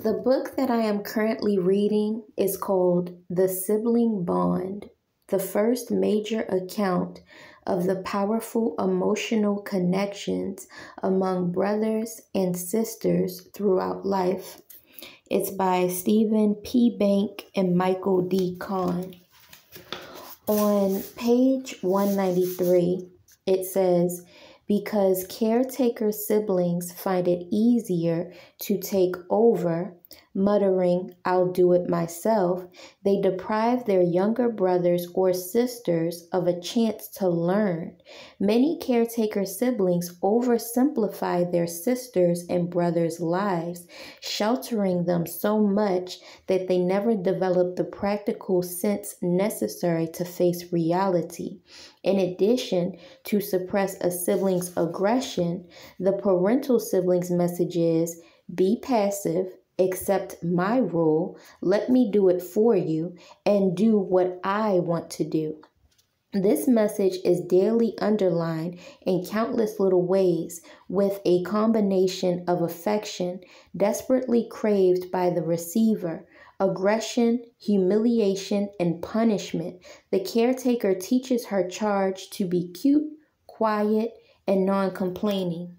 The book that I am currently reading is called The Sibling Bond, the first major account of the powerful emotional connections among brothers and sisters throughout life. It's by Stephen P. Bank and Michael D. Kahn. On page 193, it says, because caretaker siblings find it easier to take over, muttering, I'll do it myself, they deprive their younger brothers or sisters of a chance to learn. Many caretaker siblings oversimplify their sisters' and brothers' lives, sheltering them so much that they never develop the practical sense necessary to face reality. In addition, to suppress a sibling's aggression, the parental sibling's message is, be passive, accept my rule, let me do it for you, and do what I want to do. This message is daily underlined in countless little ways with a combination of affection desperately craved by the receiver, aggression, humiliation, and punishment. The caretaker teaches her charge to be cute, quiet, and non-complaining.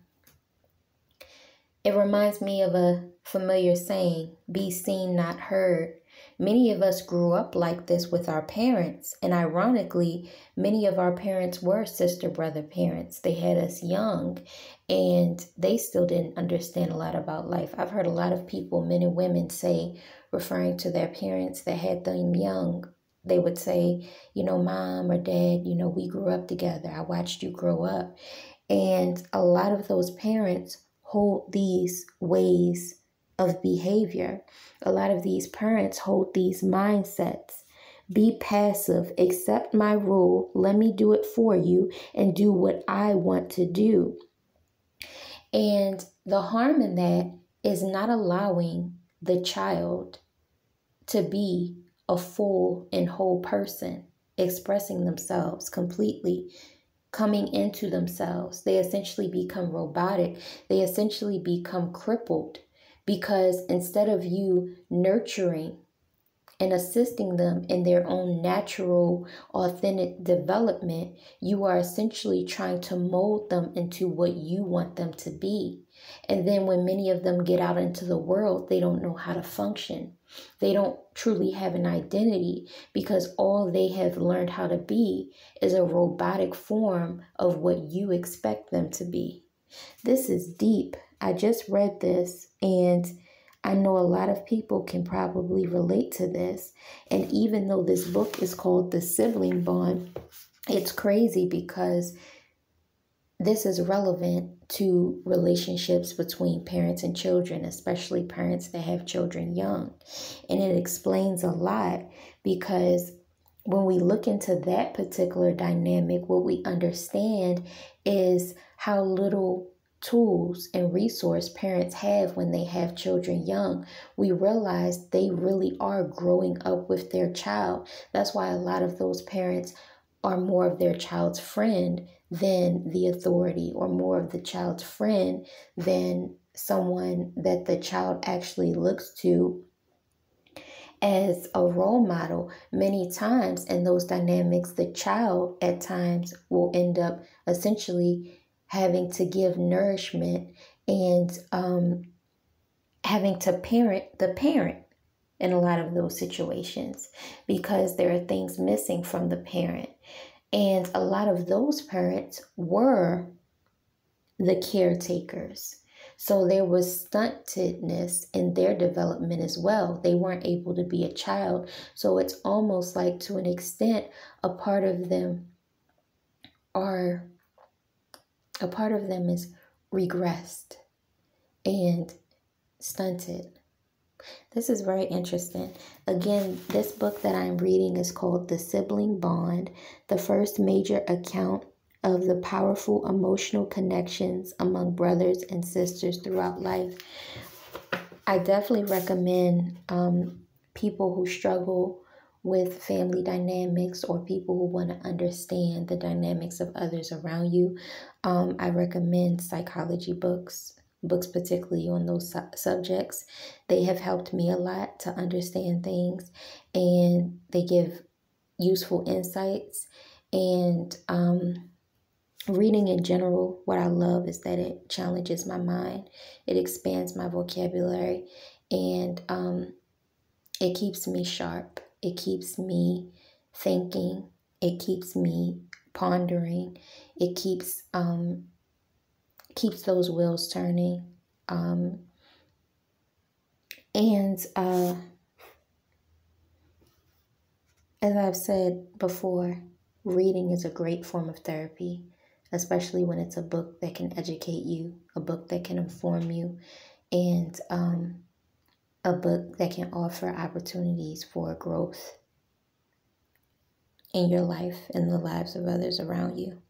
It reminds me of a familiar saying, be seen, not heard. Many of us grew up like this with our parents, and ironically, many of our parents were sister-brother parents. They had us young, and they still didn't understand a lot about life. I've heard a lot of people, men and women, say, referring to their parents that had them young, they would say, Mom or Dad, we grew up together. I watched you grow up. And a lot of those parents hold these ways of behavior. A lot of these parents hold these mindsets. Be passive, accept my rule, let me do it for you, and do what I want to do. And the harm in that is not allowing the child to be a full and whole person, expressing themselves completely, coming into themselves. They essentially become robotic. They essentially become crippled because instead of you nurturing and assisting them in their own natural, authentic development, you are essentially trying to mold them into what you want them to be. And then when many of them get out into the world, they don't know how to function. They don't truly have an identity because all they have learned how to be is a robotic form of what you expect them to be. This is deep. I just read this and I know a lot of people can probably relate to this. And even though this book is called The Sibling Bond, it's crazy because this is relevant to relationships between parents and children, especially parents that have children young. And it explains a lot because when we look into that particular dynamic, what we understand is how little tools and resource parents have when they have children young. We realize they really are growing up with their child. That's why a lot of those parents are more of their child's friend than the authority, or more of the child's friend than someone that the child actually looks to as a role model. Many times in those dynamics, the child at times will end up essentially having to give nourishment and having to parent the parent in a lot of those situations because there are things missing from the parent. And a lot of those parents were the caretakers. So there was stuntedness in their development as well. They weren't able to be a child. So it's almost like, to an extent, a part of them is regressed and stunted. This is very interesting. Again, this book that I'm reading is called The Sibling Bond, the first major account of the powerful emotional connections among brothers and sisters throughout life. I definitely recommend people who struggle with family dynamics or people who want to understand the dynamics of others around you. I recommend psychology books. books particularly on those subjects. They have helped me a lot to understand things, and they give useful insights. And reading in general, what I love is that it challenges my mind, it expands my vocabulary, and it keeps me sharp. It keeps me thinking. It keeps me pondering. It keeps those wheels turning. Um, and as I've said before, reading is a great form of therapy, especially when it's a book that can educate you, a book that can inform you, and a book that can offer opportunities for growth in your life and the lives of others around you.